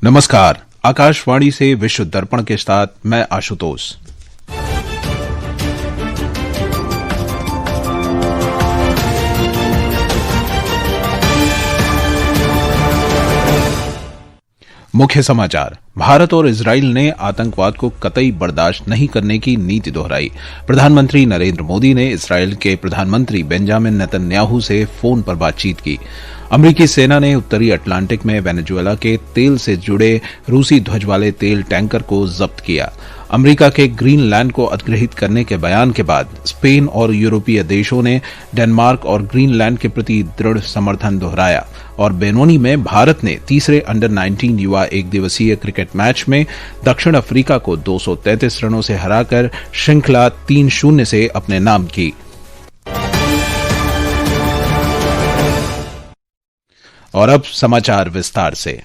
नमस्कार। आकाशवाणी से विश्व दर्पण के साथ मैं आशुतोष। मुख्य समाचार। भारत और इजराइल ने आतंकवाद को कतई बर्दाश्त नहीं करने की नीति दोहराई। प्रधानमंत्री नरेंद्र मोदी ने इजराइल के प्रधानमंत्री बेंजामिन नेतन्याहू से फोन पर बातचीत की। अमेरिकी सेना ने उत्तरी अटलांटिक में वेनेजुएला के तेल से जुड़े रूसी ध्वज वाले तेल टैंकर को जब्त किया। अमेरिका के ग्रीनलैंड को अधिग्रहित करने के बयान के बाद स्पेन और यूरोपीय देशों ने डेनमार्क और ग्रीनलैंड के प्रति दृढ़ समर्थन दोहराया। और बेनोनी में भारत ने तीसरे अंडर-19 युवा एक दिवसीय क्रिकेट मैच में दक्षिण अफ्रीका को 233 रनों से हराकर श्रृंखला 3-0 से अपने नाम की। और अब समाचार विस्तार से।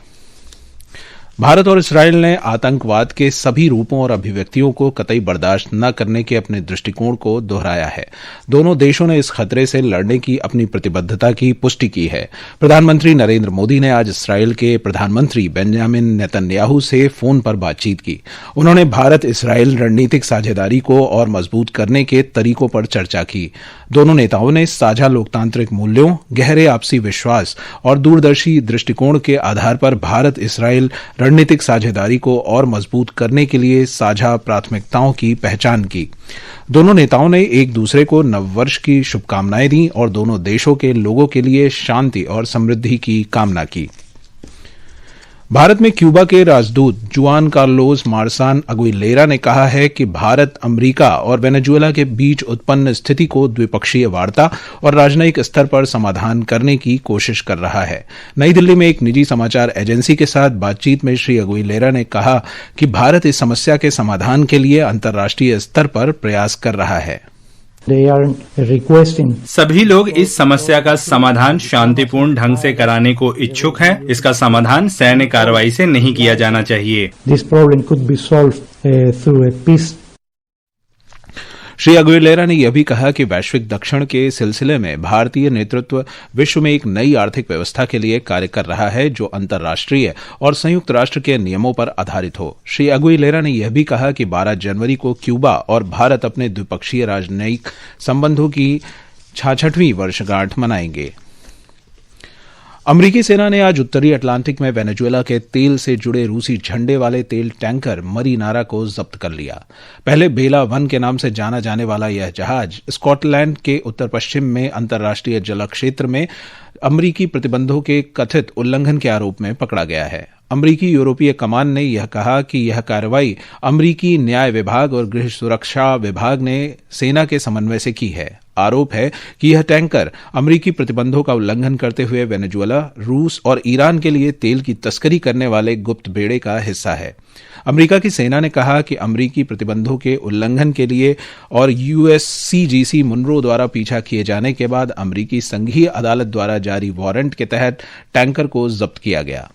भारत और इस्राइल ने आतंकवाद के सभी रूपों और अभिव्यक्तियों को कतई बर्दाश्त न करने के अपने दृष्टिकोण को दोहराया है। दोनों देशों ने इस खतरे से लड़ने की अपनी प्रतिबद्धता की पुष्टि की है। प्रधानमंत्री नरेंद्र मोदी ने आज इस्राइल के प्रधानमंत्री बेंजामिन नेतन्याहू से फोन पर बातचीत की। उन्होंने भारत इस्राइल रणनीतिक साझेदारी को और मजबूत करने के तरीकों पर चर्चा की। दोनों नेताओं ने साझा लोकतांत्रिक मूल्यों, गहरे आपसी विश्वास और दूरदर्शी दृष्टिकोण के आधार पर भारत इस्राइल रणनीतिक साझेदारी को और मजबूत करने के लिए साझा प्राथमिकताओं की पहचान की। दोनों नेताओं ने एक दूसरे को नववर्ष की शुभकामनाएं दी और दोनों देशों के लोगों के लिए शांति और समृद्धि की कामना की। भारत में क्यूबा के राजदूत जुआन कार्लोस मार्सान अगुइलेरा ने कहा है कि भारत अमेरिका और वेनेजुएला के बीच उत्पन्न स्थिति को द्विपक्षीय वार्ता और राजनयिक स्तर पर समाधान करने की कोशिश कर रहा है। नई दिल्ली में एक निजी समाचार एजेंसी के साथ बातचीत में श्री अगुइलेरा ने कहा कि भारत इस समस्या के समाधान के लिए अंतर्राष्ट्रीय स्तर पर प्रयास कर रहा है। सभी लोग इस समस्या का समाधान शांतिपूर्ण ढंग से कराने को इच्छुक हैं। इसका समाधान सैन्य कार्रवाई से नहीं किया जाना चाहिए। श्री अगुइलेरा ने यह भी कहा कि वैश्विक दक्षिण के सिलसिले में भारतीय नेतृत्व विश्व में एक नई आर्थिक व्यवस्था के लिए कार्य कर रहा है जो अंतर्राष्ट्रीय और संयुक्त राष्ट्र के नियमों पर आधारित हो। श्री अगुइलेरा ने यह भी कहा कि 12 जनवरी को क्यूबा और भारत अपने द्विपक्षीय राजनयिक संबंधों की 66वीं वर्षगांठ मनाएंगे। अमेरिकी सेना ने आज उत्तरी अटलांटिक में वेनेजुएला के तेल से जुड़े रूसी झंडे वाले तेल टैंकर मरीनारा को जब्त कर लिया। पहले बेला 1 के नाम से जाना जाने वाला यह जहाज स्कॉटलैंड के उत्तर पश्चिम में अंतर्राष्ट्रीय जल क्षेत्र में अमेरिकी प्रतिबंधों के कथित उल्लंघन के आरोप में पकड़ा गया है। अमेरिकी यूरोपीय कमान ने यह कहा कि यह कार्रवाई अमेरिकी न्याय विभाग और गृह सुरक्षा विभाग ने सेना के समन्वय से की है। आरोप है कि यह टैंकर अमेरिकी प्रतिबंधों का उल्लंघन करते हुए वेनेजुएला, रूस और ईरान के लिए तेल की तस्करी करने वाले गुप्त बेड़े का हिस्सा है। अमेरिका की सेना ने कहा कि अमेरिकी प्रतिबंधों के उल्लंघन के लिए और यूएससीजीसी मुनरो द्वारा पीछा किए जाने के बाद अमेरिकी संघीय अदालत द्वारा जारी वारंट के तहत टैंकर को जब्त किया गया।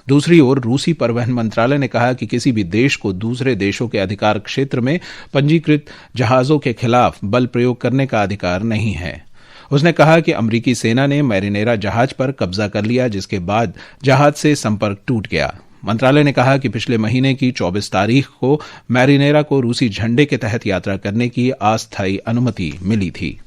दूसरी ओर रूसी परिवहन मंत्रालय ने कहा कि किसी भी देश को दूसरे देशों के अधिकार क्षेत्र में पंजीकृत जहाजों के खिलाफ बल प्रयोग करने का अधिकार नहीं है। उसने कहा कि अमेरिकी सेना ने मैरिनेरा जहाज पर कब्जा कर लिया, जिसके बाद जहाज से संपर्क टूट गया। मंत्रालय ने कहा कि पिछले महीने की 24 तारीख को मैरिनेरा को रूसी झंडे के तहत यात्रा करने की अस्थायी अनुमति मिली थी।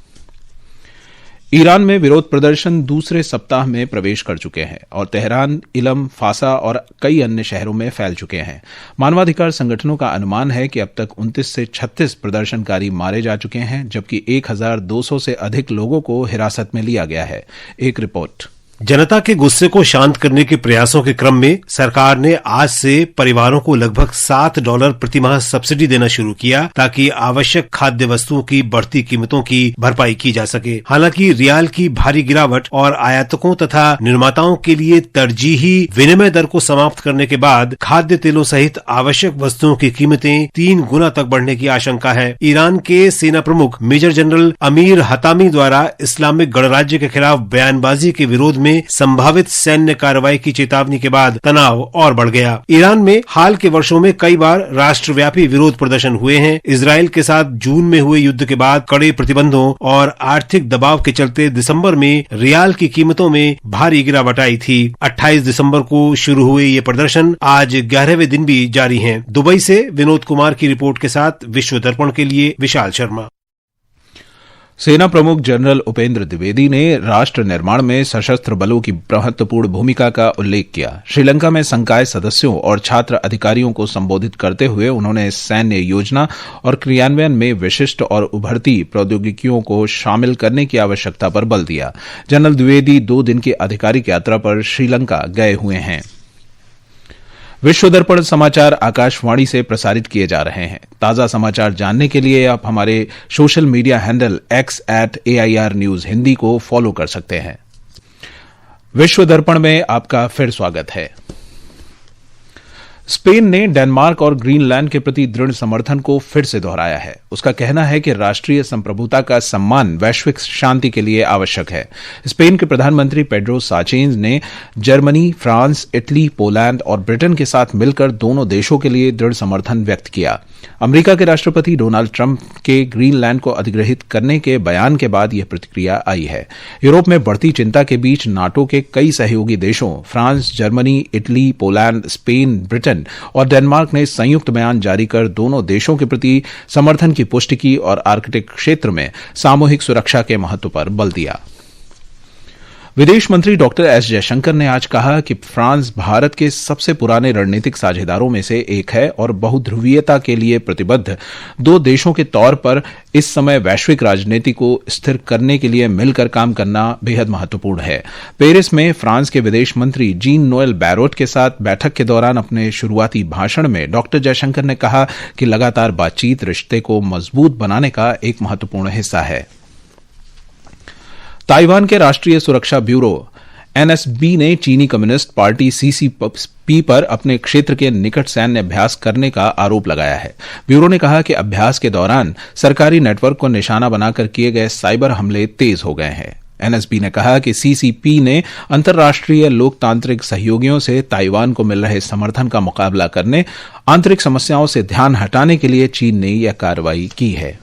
ईरान में विरोध प्रदर्शन दूसरे सप्ताह में प्रवेश कर चुके हैं और तेहरान, इलम, फासा और कई अन्य शहरों में फैल चुके हैं। मानवाधिकार संगठनों का अनुमान है कि अब तक 29 से 36 प्रदर्शनकारी मारे जा चुके हैं, जबकि 1200 से अधिक लोगों को हिरासत में लिया गया है। एक रिपोर्ट। जनता के गुस्से को शांत करने के प्रयासों के क्रम में सरकार ने आज से परिवारों को लगभग $7 प्रतिमाह सब्सिडी देना शुरू किया ताकि आवश्यक खाद्य वस्तुओं की बढ़ती कीमतों की भरपाई की जा सके। हालांकि रियाल की भारी गिरावट और आयातकों तथा निर्माताओं के लिए तरजीही विनिमय दर को समाप्त करने के बाद खाद्य तेलों सहित आवश्यक वस्तुओं की कीमतें 3 गुना तक बढ़ने की आशंका है। ईरान के सेना प्रमुख मेजर जनरल अमीर हतामी द्वारा इस्लामिक गणराज्य के खिलाफ बयानबाजी के विरोध में में संभावित सैन्य कार्रवाई की चेतावनी के बाद तनाव और बढ़ गया। ईरान में हाल के वर्षों में कई बार राष्ट्रव्यापी विरोध प्रदर्शन हुए हैं। इजराइल के साथ जून में हुए युद्ध के बाद कड़े प्रतिबंधों और आर्थिक दबाव के चलते दिसंबर में रियाल की कीमतों में भारी गिरावट आई थी। 28 दिसंबर को शुरू हुए ये प्रदर्शन आज 11वें दिन भी जारी हैं। दुबई से विनोद कुमार की रिपोर्ट के साथ विश्व दर्पण के लिए विशाल शर्मा। सेना प्रमुख जनरल उपेंद्र द्विवेदी ने राष्ट्र निर्माण में सशस्त्र बलों की महत्वपूर्ण भूमिका का उल्लेख किया। श्रीलंका में संकाय सदस्यों और छात्र अधिकारियों को संबोधित करते हुए उन्होंने सैन्य योजना और क्रियान्वयन में विशिष्ट और उभरती प्रौद्योगिकियों को शामिल करने की आवश्यकता पर बल दिया। जनरल द्विवेदी 2 दिन की आधिकारिक यात्रा पर श्रीलंका गए हुए हैं। विश्व दर्पण समाचार आकाशवाणी से प्रसारित किए जा रहे हैं। ताजा समाचार जानने के लिए आप हमारे social media handle x@AIR News Hindi को फॉलो कर सकते हैं। विश्व दर्पण में आपका फिर स्वागत है। स्पेन ने डेनमार्क और ग्रीनलैंड के प्रति दृढ़ समर्थन को फिर से दोहराया है। उसका कहना है कि राष्ट्रीय संप्रभुता का सम्मान वैश्विक शांति के लिए आवश्यक है। स्पेन के प्रधानमंत्री पेड्रो साचेज ने जर्मनी, फ्रांस, इटली, पोलैंड और ब्रिटेन के साथ मिलकर दोनों देशों के लिए दृढ़ समर्थन व्यक्त किया। अमेरिका के राष्ट्रपति डोनाल्ड ट्रंप के ग्रीनलैंड को अधिग्रहित करने के बयान के बाद यह प्रतिक्रिया आई है। यूरोप में बढ़ती चिंता के बीच नाटो के कई सहयोगी देशों France, Germany, Italy, Poland, Spain, Britain और डेनमार्क ने संयुक्त बयान जारी कर दोनों देशों के प्रति समर्थन की पुष्टि की और आर्कटिक क्षेत्र में सामूहिक सुरक्षा के महत्व पर बल दिया। विदेश मंत्री डॉक्टर एस जयशंकर ने आज कहा कि फ्रांस भारत के सबसे पुराने रणनीतिक साझेदारों में से एक है और बहुध्रुवीयता के लिए प्रतिबद्ध 2 देशों के तौर पर इस समय वैश्विक राजनीति को स्थिर करने के लिए मिलकर काम करना बेहद महत्वपूर्ण है। पेरिस में फ्रांस के विदेश मंत्री जीन नोएल बैरोट के साथ बैठक के दौरान अपने शुरुआती भाषण में डॉक्टर जयशंकर ने कहा कि लगातार बातचीत रिश्ते को मजबूत बनाने का एक महत्वपूर्ण हिस्सा है। ताइवान के राष्ट्रीय सुरक्षा ब्यूरो एनएसबी ने चीनी कम्युनिस्ट पार्टी सीसीपी पर अपने क्षेत्र के निकट सैन्य अभ्यास करने का आरोप लगाया है। ब्यूरो ने कहा कि अभ्यास के दौरान सरकारी नेटवर्क को निशाना बनाकर किए गए साइबर हमले तेज हो गए हैं। एनएसबी ने कहा कि सीसीपी ने अंतर्राष्ट्रीय लोकतांत्रिक सहयोगियों से ताइवान को मिल रहे समर्थन का मुकाबला करने, आंतरिक समस्याओं से ध्यान हटाने के लिए चीन ने यह कार्रवाई की है।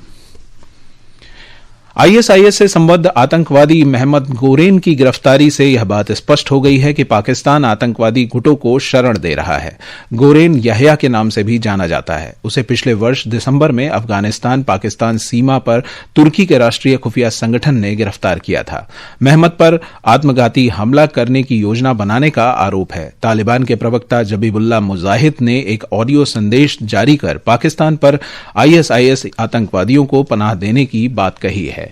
आईएसआईएस से संबद्ध आतंकवादी मोहम्मद गोरेन की गिरफ्तारी से यह बात स्पष्ट हो गई है कि पाकिस्तान आतंकवादी गुटों को शरण दे रहा है। गोरेन यहया के नाम से भी जाना जाता है। उसे पिछले वर्ष दिसंबर में अफगानिस्तान पाकिस्तान सीमा पर तुर्की के राष्ट्रीय खुफिया संगठन ने गिरफ्तार किया था। मोहम्मद पर आत्मघाती हमला करने की योजना बनाने का आरोप है। तालिबान के प्रवक्ता जबीबुल्लाह मुजाहिद ने एक ऑडियो संदेश जारी कर पाकिस्तान पर आईएसआईएस आतंकवादियों को पनाह देने की बात कही है।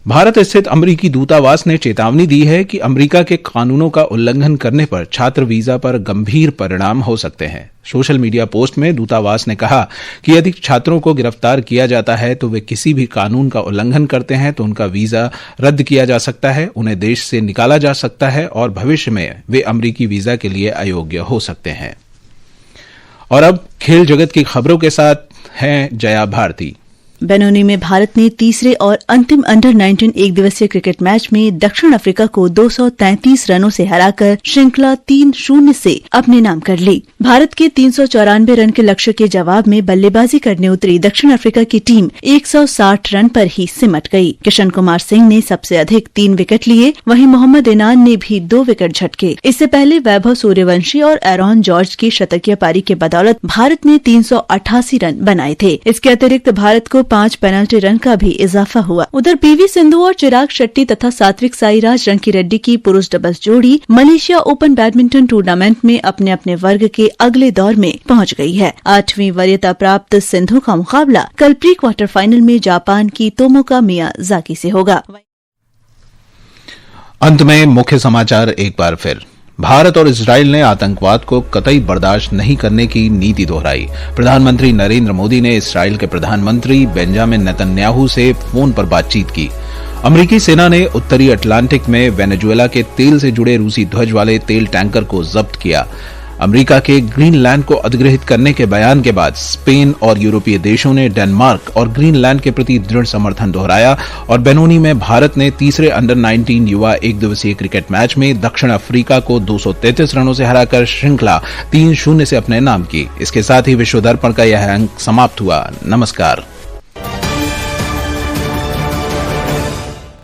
भारत स्थित अमरीकी दूतावास ने चेतावनी दी है कि अमेरिका के कानूनों का उल्लंघन करने पर छात्र वीजा पर गंभीर परिणाम हो सकते हैं। सोशल मीडिया पोस्ट में दूतावास ने कहा कि यदि छात्रों को गिरफ्तार किया जाता है तो वे किसी भी कानून का उल्लंघन करते हैं तो उनका वीजा रद्द किया जा सकता है, उन्हें देश से निकाला जा सकता है और भविष्य में वे अमरीकी वीजा के लिए अयोग्य हो सकते हैं। और अब खेल जगत की खबरों के साथ हैं जया भारती। बेनोनी में भारत ने तीसरे और अंतिम अंडर-19 एक दिवसीय क्रिकेट मैच में दक्षिण अफ्रीका को 233 रनों से हराकर श्रृंखला 3-0 से अपने नाम कर ली। भारत के 394 रन के लक्ष्य के जवाब में बल्लेबाजी करने उतरी दक्षिण अफ्रीका की टीम 160 रन पर ही सिमट गई। किशन कुमार सिंह ने सबसे अधिक 3 विकेट लिए, वहीं मोहम्मद इनान ने भी 2 विकेट झटके। इससे पहले वैभव सूर्यवंशी और एरॉन जॉर्ज की शतकीय पारी के बदौलत भारत ने 388 रन बनाए थे। इसके अतिरिक्त भारत को 5 पेनल्टी रन का भी इजाफा हुआ। उधर पीवी सिंधु और चिराग शेट्टी तथा सात्विक साईराज रंकी रेड्डी की पुरुष डबल्स जोड़ी मलेशिया ओपन बैडमिंटन टूर्नामेंट में अपने अपने वर्ग के अगले दौर में पहुंच गई है। 8वीं वरीयता प्राप्त सिंधु का मुकाबला कल प्री क्वार्टर फाइनल में जापान की तोमोका मियाजाकी से होगा। अंत में मुख्य समाचार एक बार फिर। भारत और इजराइल ने आतंकवाद को कतई बर्दाश्त नहीं करने की नीति दोहराई। प्रधानमंत्री नरेंद्र मोदी ने इजराइल के प्रधानमंत्री बेंजामिन नेतन्याहू से फोन पर बातचीत की। अमेरिकी सेना ने उत्तरी अटलांटिक में वेनेजुएला के तेल से जुड़े रूसी ध्वज वाले तेल टैंकर को जब्त किया। अमेरिका के ग्रीनलैंड को अधिग्रहित करने के बयान के बाद स्पेन और यूरोपीय देशों ने डेनमार्क और ग्रीनलैंड के प्रति दृढ़ समर्थन दोहराया और बेनोनी में भारत ने तीसरे अंडर 19 युवा एक दिवसीय क्रिकेट मैच में दक्षिण अफ्रीका को 233 रनों से हराकर श्रृंखला 3-0 से अपने नाम की। इसके साथ ही विश्व दर्पण का यह अंक समाप्त हुआ। नमस्कार।